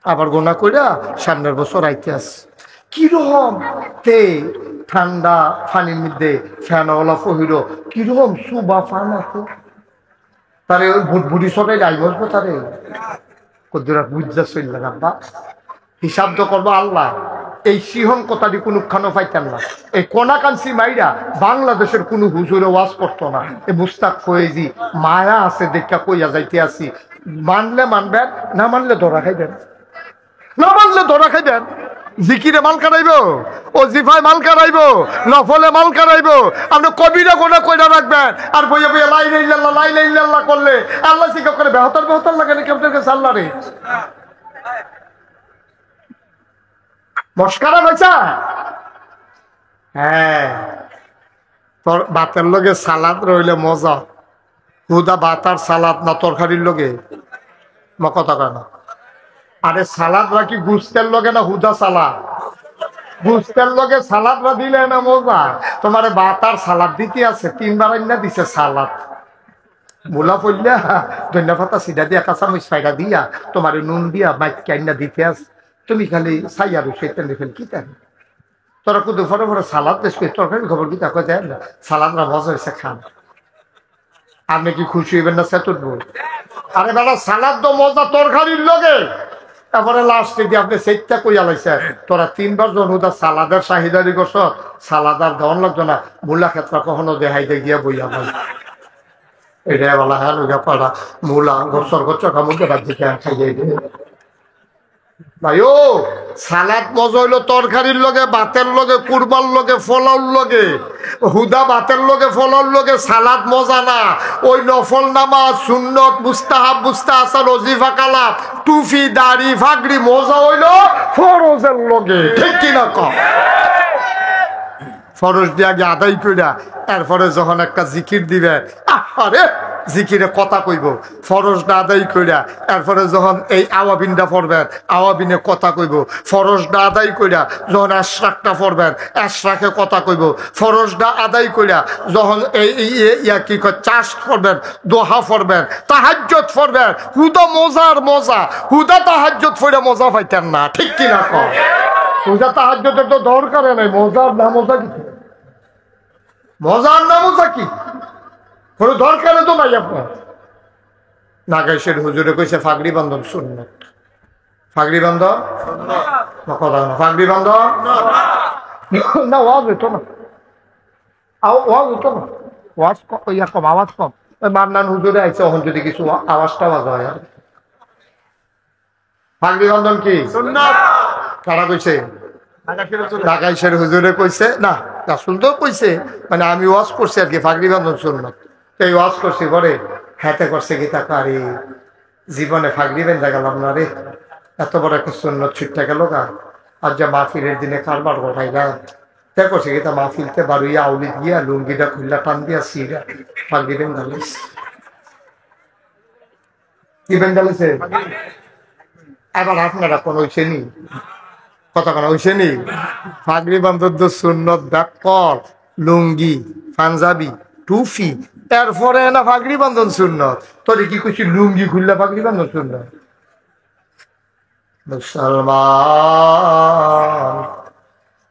আবার গোনা কইরা সামনের বছর আইতে আসি। কিরকম তে ঠান্ডা পানির মধ্যে ফ্যানওয়ালা ফহিরো, কিরকম সুবা ফান আছে তারে, ওই বুড়ি সবাই যাই বসবো তারে কদ্দুরা বুঝতে চলবে না। হিসাব তো করবো আল্লাহ, এই সিহন কথাটি কোনখানে পাইতেন না। এই কোনাকাঞ্চি মাইরা বাংলাদেশের কোনো হুজুরে ওয়াজ করতো না। এই মুস্তাক ফয়েজি মায়া আছে দেখা কইয়া যাইতে আসি, মানলে মানবেন, না মানলে ধরা খাইবেন, না মানলে ধরা খাইবেন। জিকিরে মাল কাটাইব, ও জিফায় মাল কাটাইব, নফলে মাল কাটাইব। আপনি কবিরা গোনা কইরা রাখবেন আর বইয়া বইয়া লাই ইল্লাল্লাহ লাই ইল্লাল্লাহ করলে আল্লাহ শিক্ষা করে বেহতর বেহতর লাগে নাকি আপনার কাছে আল্লাহ রে? মস্কারা বেচা। হ্যাঁ, তোর ভাতের লগে সালাদ রইলে মজা। হুদা ভাত আর সালাদ না তরকারির লগে কথা কয় না। আরে সালাদ রাখি গুস্তের লগে না হুদা সালাদ? গুস্তের লগে সালাদ রা দিলে না মজা। তোমার ভাত আর সালাদ দিতে আছে, 3 বার না দিছে সালাদ। মূলা পড়লে ধন্যবাদ সিধা দিয়া কাঁচামরিচ ফাইডা দিয়া তোমার নুন দিয়া মাইক আইনা দিতে আস। তুমি খালি সাইয়ার সেতেন ফেল কি তেন তোরা কুদু ফটো ফটো সালাদ দেশ করে তরকারি খবর কি তাকে দেয় না। সালাদরা মজা হয়েছে খান। আপনি কি খুশি হইবেন না সে তুলবো? আরে বেলা সালাদ তো মজা তরকারির লগে। তারপরে লাস্টে দিয়ে আপনি সেইটা কইয়া লাইছে তোরা 3 বার জনুদা সালাদের চাহিদারি করছ, সালাদ আর দেওয়ান লাগতো না। মূলা ক্ষেত্রে কখনো দেখাইতে গিয়া বইয়া ভাই এটা বলা হ্যাঁ লইয়া পাড়া মূলা গছর গচ্ছ কামড় রাখতে খাইয়ে ভাই। ও সালাদ মজা হইলো তরকারির লগে, ভাতের লগে, কুরবার লগে, ফলার লগে। হুদা ভাতের লগে ফলার লগে সালাদ মজা না। ওই নফল নামাজ, সুন্নত, মুস্তাহাব, মুস্তাহসান, ওজিফা, কালাম, টুফি, দাড়ি, ফাগড়ি মজা হইলো ফরজের লগে। ঠিক কিনা কম? ফরজ দিয়ে আগে আদায় কইরা এরপরে যখন একটা জিকির দিবে, আরে জিকিরে কথা কইব, ফরজটা আদায় কইরা এরপরে যখন এই আওয়াবিনটা পড়বেন আওয়াবিনে কথা কইব, ফরজটা আদায় কইরা যখন আশরাকটা পড়বেন আশরাকে কথা কইব, ফরজটা আদায় কইরা যখন এই ইয়া কি কয় চাষ পড়বেন, দোহা পড়বেন, তাহাজ্জুদ পড়বেন। হুদা মজার মজা, হুদা তাহাজ্জুদ পড়ে মজা পাইতেন না। ঠিক কিনা কম? হুদা তাহাজ্জুদের তো দরকার নাই। মজার না মজা কি? মজার না মজা কি কোনো দরকার তো নাই আপনার। নাগাইশের হুজুরে কইছে ফাগড়ি বান্ধন সুন্নত। ফাগড়ি বান্ধন কথা না, ফাগড়ি বান্ধন না ওয়াজ হইতো না, ওয়াজ হইতো না, ওয়াজ ইয়া কম, আওয়াজ কম। ওই মান্নান হুজুরে আইছে এখন যদি কিছু আওয়াজটা আওয়াজ হয়। আর ফাগড়ি বান্ধন কি সুন্নাত? কারা কইছে? নাগাইশের হুজুরে কইছে না, রাসূল তো কইছে, মানে আমি ওয়াজ করছি আর কি ফাগড়ি বান্ধন সুন্নাত। এই ওয়াজ করছি পরে হাতে করছে কি তাকারি জীবনে ফাগড়ি বেঁধে গেলাম না রে, এত বড় একটা সুন্নত ছুটতে গেল গা। আর যা মাহফিলের দিনে কারবার গোঠাই গা তে করছে কি তা মাহফিলতে বারুইয়া আউলি গিয়া লুঙ্গিটা খুললা টান দিয়া সিরা ফাগড়ি বেঁধালিস। কি বেঁধালিছে? এবার আপনারা কোন হইছে নি কথা কোন হইছে নি? ফাগড়ি বান্ধব সুন্নত ব্যাকর লুঙ্গি পাঞ্জাবি টুফি এরপরে না ফাগড়ি বান্ধন সুন্নত। তোর কি কইছি লুঙ্গি খুললা ফাগড়ি বান্ধন সুন্নত? মুসলমান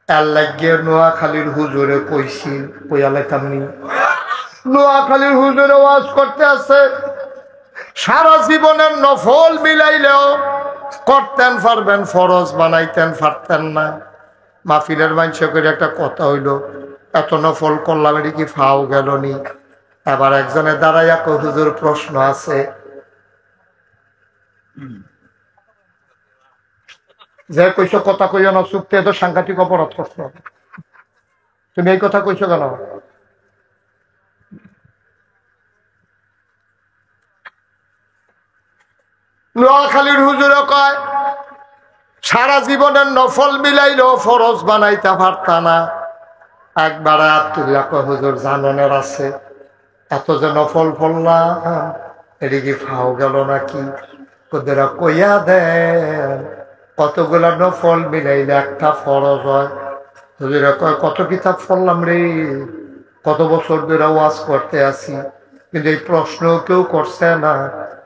আল্লাহকে নোয়াখালীর হুজুরে কইছি কইয়ালাইতাম নি। নোয়াখালীর হুজুরে ওয়াজ করতে আছে সারা জীবনের নফল মিলাইলেও করতেন পারবেন, ফরজ বানাইতেন পারতেন না। মাহফিলের মানুষ করে একটা কথা হইল এত নফল করলাম এটি কি ফাও গেল নি? এবার একজনে দাঁড়াইয়া কই হুজুর প্রশ্ন আছে, যে কইছো কথা কইও না চুপতে তো সাংঘাতিক অপরাধ করছো। তুমি এই কথা কইছো কেন? নোয়াখালীর হুজুরে কয় সারা জীবনের নফল মিলাইলেও ফরজ বানাইতে পারতা না। একবার আব্দুল্লাহ কয় হুজুর জাননের আছে এত যে নফল পড়লাম এটি কি ফাও গেল নাকি? ওদেরা কইয়া দেন কতগুলা নফল মিলাইলে একটা ফরজ হয়। হুজুরা কয় কত কিতাব পড়লাম রে, কত বছর ধরে ওয়াজ করতে আসি, কিন্তু এই প্রশ্ন কেউ করছে না,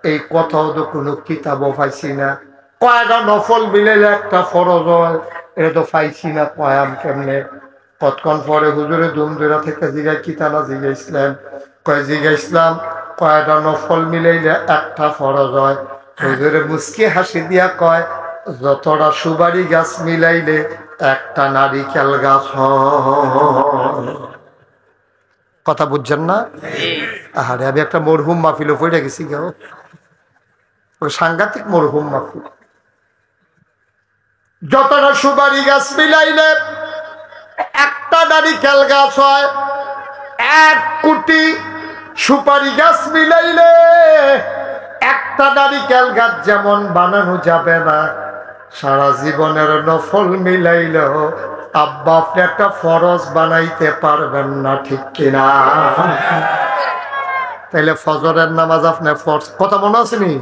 এই কথাও তো কোনো কিতাবও পাইছি না। কয়টা নফল মিলাইলে একটা ফরজ হয় এটা তো পাইছি না, কয়াম কেমনে? কতক্ষণ পরে হুজুরে ধুমধুরা থেকে জিগাই কিতানা জিগাইছিলাম, কয় জিগাইছিলাম কয়টা নফল মিলাইলে একটা ফরজ হয়। হুজুরে মুস্কি হাসি দিয়া কয় যতটা সুবারি গাছ মিলাইলে একটা নারিকেল গাছ হয়। কথা বুঝছেন না? আরে আমি একটা মরহুম মাহফিল পড়ে গেছি কেউ, ওই সাংঘাতিক মরহুম মাহফিল। যতটা সুপারি গাছ মিলাইলে একটা নারিকেল গাছ হয়, 1 কোটি সুপারি গাছ মিলাইলে একটা নারিকেল গাছ যেমন বানানো যাবে না, সারা জীবনের নফল মিলাইলেও আব্বা আপনি একটা ফরজ বানাইতে পারবেন না, ঠিক কিনা? তাইলে ফজরের নামাজ আপনি ফরজ, কথা মনে আছে নি?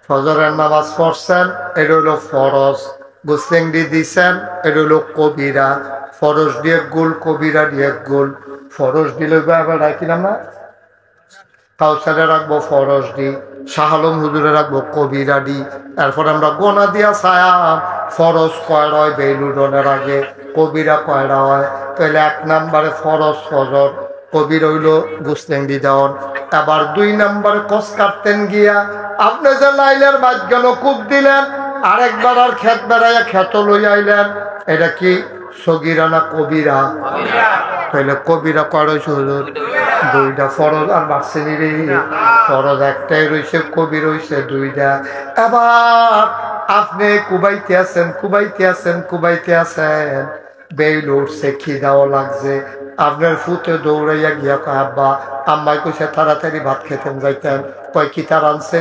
ফজরের নামাজ পড়ছেন, এটা হলো ফরজ। গুসলেংডি দিছেন, এটা হলো কবিরা। ফরজ দিয়ে গোল, কবিরা দিয়ে গোল। ফরজ দিলে কিনা না, কাউসারে রাখবো ফরজ দি, শাহ আলম হুজুরে রাখবো কবিরা দি। এরপর আমরা গোনা দিয়া ছায়া ফরজ কয়রা হয় বেলুডনের আগে, কবিরা কয়রা হয়। তাহলে 1 নম্বরে ফরজ ফজর, কবির হইল গুসলেংডি দেওয়ান। আবার 2 নম্বরে কস কাটতেন গিয়া আপনি যে লাইলের মাঝখানে কূপ দিলেন, আরেকবার আর খেত বেড়াইয়া খেত লই আইলেন, এটা কি সগিরা না কবিরা? তাহলে কবিরা কয় রয়েছে হুজুর? 2টা ফরজ আর বাড়ছেনি রে, ফরজ একটাই রয়েছে, কবি রয়েছে 2টা। এবার আপনি কুবাইতে আছেন, বেইল উঠছে, খিদাও লাগছে, আপনার ফুটে দৌড়াইয়া গিয়া কয় আব্বা আম্মাই কইছে তাড়াতাড়ি ভাত খেতেন যাইতেন। কয় কি তার আনছে?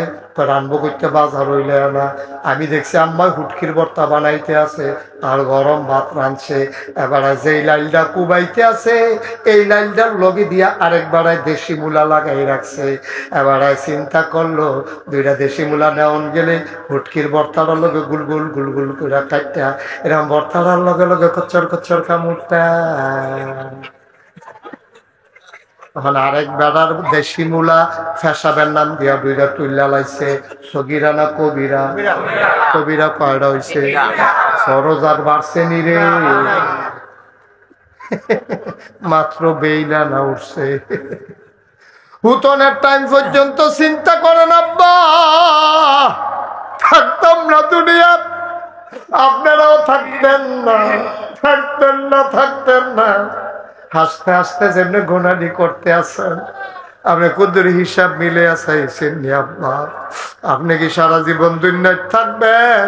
রানবো করতে বাজার হইলে না। আমি দেখছি আম্মাই হুটকির ভর্তা বানাইতে আছে আর গরম ভাত রাঁধছে। এবার যেই লাইলটা কুবাইতে আছে এই লাইলটার লগে দিয়া আরেকবার দেশি মূলা লাগাই রাখছে। এবার চিন্তা করলো 2টা দেশি মূলা নেওয়ান গেলে হুটকির ভর্তাটার লগে গুলগুল গুলগুল করে কাটটা এরকম ভর্তাটার লগে লগে কচ্চর কচ্চর কামড়টা। তখন আরেক বেড়ার দেশি মূলা ফেসাবের নাম দিয়া 2টা তুল্লা লাইছে। সগিরা না কবিরা? কবিরা কয়টা হইছে? ফরজ আর বাড়ছে নি রে, মাত্র বেইলা না উঠছে। হুতনের টাইম পর্যন্ত চিন্তা করেন আব্বা, থাকতাম না দুনিয়া, আপনারাও থাকতেন না, থাকতেন না। হাসতে হাসতে যেমনি গোনানি করতে আছেন, আপনি কুদুর হিসাব মিলে আসাইছেন নি আব্বা? আপনি কি সারা জীবন দুনিয়ায় থাকবেন?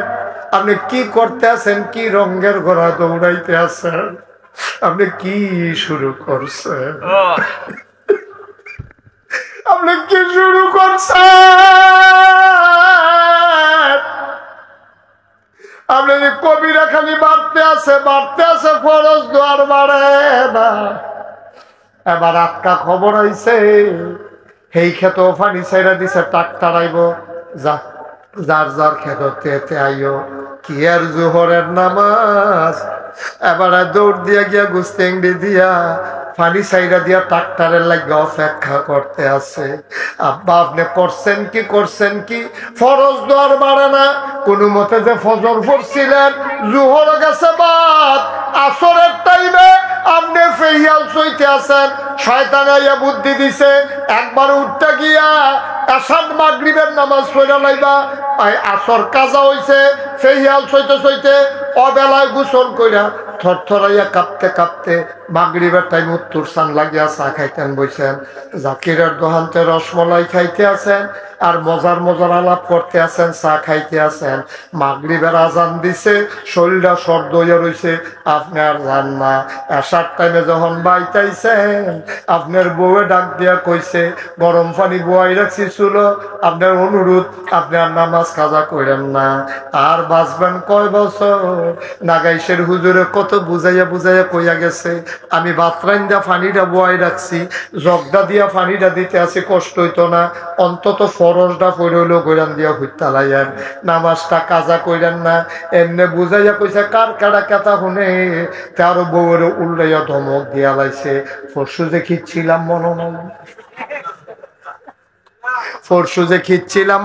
আপনি কি করতে আছেন? কি রঙের ঘোড়া দৌড়াইতে আছেন? আপনি কি শুরু করছেন? আপনি কি শুরু করছেন? আপনি কবিরা খালি বাড়তে আছে, ফরজ দোয়ার বাড়ে না। এবার আটকা খবর হইছে, সেই ক্ষেত ফানি সাইরা দিছে, ট্রাক্টর আইব, যার যার খেতে আইও। কি আর জোহরের নামাজ, এবার দৌড় দিয়া গিয়া গুস্তেংডি দিয়া ফানি সাইরা দিয়া ট্রাক্টরের লাগে অপেক্ষা করতে আছে। আব্বা আপনি করছেন কি? ফরজ দোয়ার বাড়ে না। কোনো মতে যে ফজর পড়ছিলেন, জোহর গেছে বাদ, আসরের টাইমে আপনি ফেহিয়াল সইতে আছেন। শয়তান আইয়া বুদ্ধি দিছে, একবার উঠতে গিয়া এশার মাগরিবের নামাজ পড়া লাইবা, আসর কাজা হইছে, ফেহিয়াল সইতে অবেলায় গোসল কইরা থরথরাইয়া কাঁপতে মাগরিবের টাইম উত্তর সান লাগিয়া চা খাইতেন বইছেন। জাকিরের দোহান্তে রসমলাই খাইতে আছেন আর মজার আলাপ করতে আছেন, চা খাইতে আছেন। মাগরিবের আজান দিছে, শরীরটা সর্দ হইয়া রয়েছে, আপনি আর যান না। এশার টাইমে যখন বাইতাইছেন, আপনার বউয়ে ডাক দিয়া কইছে গরম পানি বোয়াই রাখছি চুলো, আপনার অনুরোধ আপনি আর নামাজ কাজা করেন না। আর বাঁচবেন কয় বছর? নাগাইশের হুজুরে কত বুঝাইয়া কইয়া গেছে, আমি বাতরাইন দিয়া পানিটা বোয়াই রাখছি, জগদা দিয়া পানিটা দিতে আসি, কষ্ট হইতো না, অন্তত ফরজটা পড়ে হইলেও গৈরান দিয়া হইতা লাইয়েন, নামাজটা কাজা কইরেন না। এমনি বুঝাইয়া কইছে, কার কাটা কেতা শুনে তারও বউয়ের উল্টাইয়া ধমক দিয়া লাইছে। পরশু যে খিচ্ছিলাম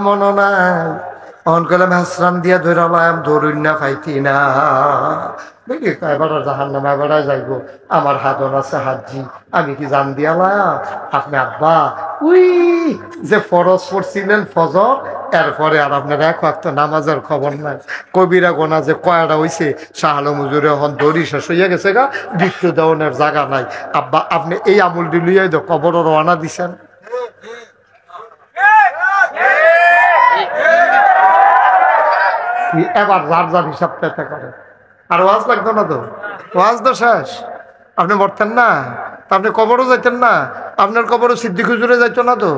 মনে নাই, অন করলাম হাসরাম দিয়া ধরালাম ধরুন না পাইতি না দেখি এবার জাহান নামে এবার যাইব আমার হাতন আছে হাজি আমি কি জান দিয়ালাম আপনি আব্বা উই যে ফরজ পড়ছিলেন ফজর এরপরে আর আপনার এক ওয়াক্ত নামাজের খবর নাই কবিরা গোনা যে কয়টা হইছে শাহালো মুজুরে এখন দড়ি শেষ হইয়া গেছে গা বৃষ্টি দেওয়ানের জায়গা নাই আব্বা আপনি এই আমুল ডিলিয়াই তো কবর রওনা দিছেন এবার যার যার হিসাব পেতে করে আর ওয়াজ লাগতো না তো ওয়াজ তো শেষ আপনি মরতেন না আপনি কবরও যাইতেন না আপনার কবরও সিদ্দিক হুজুরে যাইতো না তো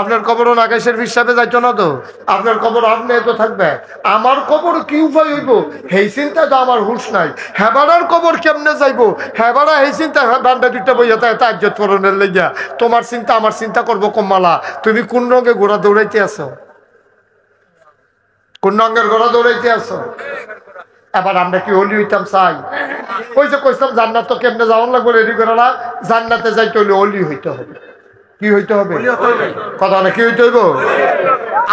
আপনার কবরও নাগেশের হিসাবে যাইতো না তো আপনার কবর আপনি তো থাকবে আমার কবর কি উপায় হইব সেই চিন্তা তো আমার হুঁশ নাই হেবাড়ার কবর কেমনে যাইবো হেবাড়া এই চিন্তা ডান্ডা দুইটা বইয়া থাকে তা ইজ্জত পরনের লেগিয়া তোমার চিন্তা আমার চিন্তা করবো কম্মালা তুমি কোন রঙে ঘোড়া দৌড়াইতে আছো কোন রঙের ঘোড়া দৌড়াইতে আছো এবার আমরা কি অলি হইতাম চাই ওই যে কইতাম জান্নাত তো কেমনে যাওয়ান লাগবে রেডি করে না জান্নাতে যাইতে হলে অলি হইতে হবে কি হইতে হবে কথা না কি হইতে হইব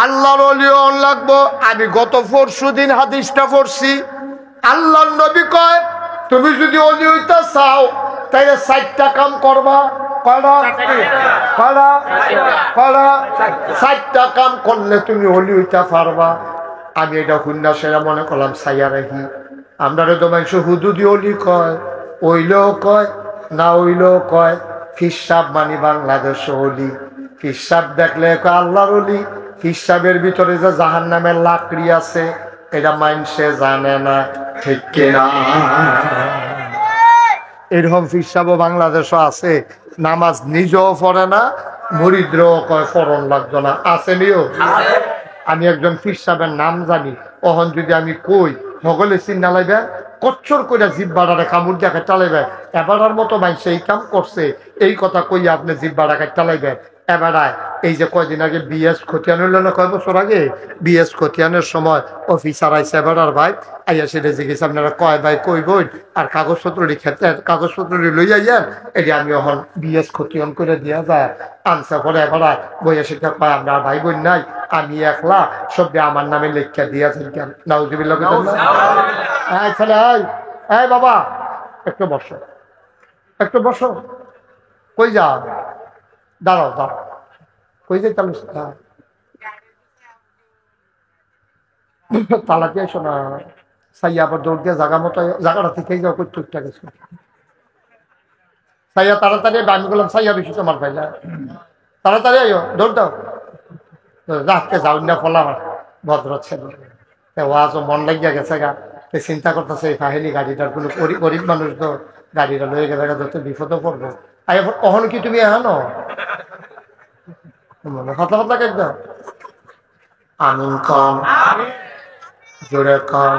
আল্লাহর অলি হন লাগবো আমি গত পরশুদিন হাদিসটা পড়ছি আল্লাহর নবী কয় তুমি যদি অলি হইতে চাও তাইলে 4টা কাম করবা কয়টা কয়টা কয়টা 4টা কাম করলে তুমি অলি হইতে পারবা আমি এটা হুন্ডা সেরা মনে করলাম সাইয়া রাখি আমরা তো মানুষ হুদুদি অলি কয় ওইলেও কয় না ওইলেও কয় ফিসাব মানি বাংলাদেশ অলি ফিসাব দেখলে আল্লাহর অলি ফিসাবের ভিতরে যে জাহান নামের লাকড়ি আছে এটা মানুষে জানে না ঠিক কিনা এরকম ফিসাবও বাংলাদেশও আছে নামাজ নিজেও পড়ে না মুরিদরাও কয় ফরন লাগতো না আছে নিও আমি একজন পীর সাহেবের নাম জানি ওহন যদি আমি কই হগলে চিন্তা লাইবে কচ্ছর কইরা জিব্বাটারে কামড় দিয়ে চালাইবে এবারার মতো মানুষ এই কাম করছে এই কথা কইয়া আপনি জিব্বাটাকে চালাইবেন এবারায় এই যে কয়দিন আগে বিএস খতিয়ান হইল না কয় বছর আগে বিএস খতিয়ানের সময় অফিসার আইসে এবারার ভাই আইয়া সেটা জিজ্ঞেস আপনারা কয় ভাই কই বই আর কাগজপত্র লিখে কাগজপত্র লইয়া যান এটি আমি এখন বিএস খতিয়ান করে দিয়া যায় আনসা পরে এবারা বইয়া সেটা কয় আমরা ভাই বোন নাই আমি একলা সব আমার নামে লেখা দিয়েছেন কেন নাউজুবিল্লাহ ছেলে এই বাবা একটু বসো একটু বসো কই যা দাঁড়াও দাঁড়াও কই যাই তাহলে তালা দিয়ে এসো না সাইয়া আবার দৌড় দিয়ে জায়গা মতো জায়গাটা থেকেই যাও করতে উঠতে গেছো সাইয়া তাড়াতাড়ি আমি বললাম সাইয়া বেশি তোমার ভাইলা তাড়াতাড়ি আইও দৌড় দাও রাখতে যাও না ফলাম ভদ্র ছেলে ওয়াজও মন লাগিয়া গেছে গা চিন্তা করতেছে এই ফাহিলি গাড়িটার কোনো গরিব মানুষ তো গাড়িটা লয়ে গেলে যত বিপদও পড়বো আর এখন কখনো কি তুমি এহানো কথা কথা একদম আমিন কম জোরে কম